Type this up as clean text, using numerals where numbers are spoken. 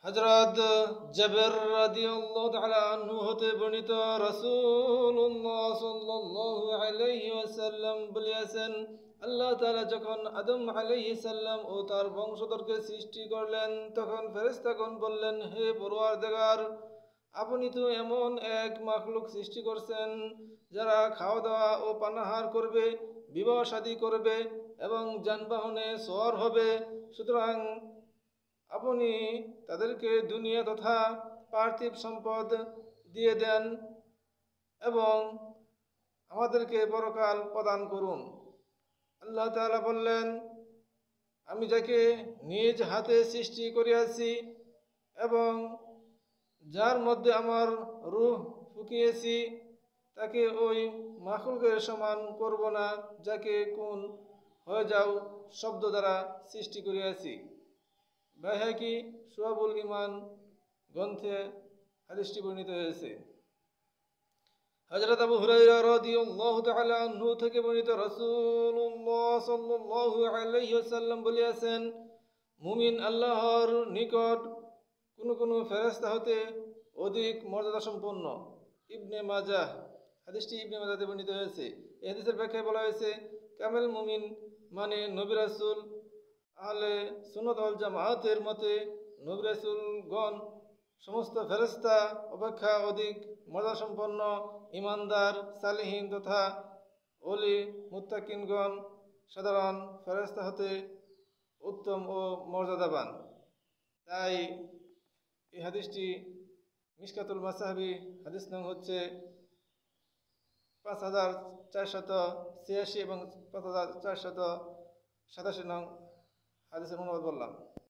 হযরত জাবের রাদিয়াল্লাহু তাআলা আনহু হতে বর্ণিত রাসূলুল্লাহ সাল্লাল্লাহু আলাইহি ওয়াসাল্লাম বলেছেন, আল্লাহ তাআলা যখন আদম আলাইহিস সালাম ও তার বংশধরকে সৃষ্টি করলেন তখন ফেরেশতাগণ বললেন, হে পরওয়ারদিগার, আপনি তো এমন এক মাখলুক সৃষ্টি করছেন যারা খাওয়া দাওয়া ও পানাহার করবে, বিবাহ শাদী করবে এবং যানবাহনে সওয়ার হবে। সুতরাং আপনি তাদেরকে দুনিয়া তথা পার্থিব সম্পদ দিয়ে দেন এবং আমাদেরকে পরকাল প্রদান করুন। আল্লাহ তাআলা বললেন, আমি যাকে নিজ হাতে সৃষ্টি করিয়াছি এবং যার মধ্যে আমার রূহ ফুঁকিয়েছি তাকে ওই মাখলুকের সমান করব না যাকে কুন হয়ে যাও শব্দ দ্বারা সৃষ্টি করিয়াছি। বাইহাকি শুআবুল ঈমান গ্রন্থে হাদিসটি বর্ণিত হয়েছে। হযরত আবু হুরায়রা রাদিয়াল্লাহু তাআলা আনহু থেকে বর্ণিত রাসূলুল্লাহ সাল্লাল্লাহু আলাইহি ওয়াসাল্লাম বলেছেন, মুমিন আল্লাহর নিকট কোন ফেরেশতা হতে অধিক মর্যাদা সম্পন্ন। ইবনে মাজাহ, হাদিসটি ইবনে মাজাহতে বর্ণিত হয়েছে। এই হাদিসের ব্যাখ্যায় বলা হয়েছে, কামেল মুমিন মানে নবী রাসূল, আহলে সুন্নাত ওয়াল জামাআতের মতে নবী রাসূলগণ সমস্ত ফেরেশতা অপেক্ষা অধিক মর্যাদা সম্পন্ন, ইমানদার, সালিহিন তথা ওলি মুত্তাকিনগণ সাধারণ ফেরেশতা হতে উত্তম ও মর্যাদাবান। তাই এই হাদিসটি মিশকাতুল মাসাহাবি হাদিস নং হচ্ছে 5486 এবং 5487 নং হাদিসের অনুবাদ বললাম।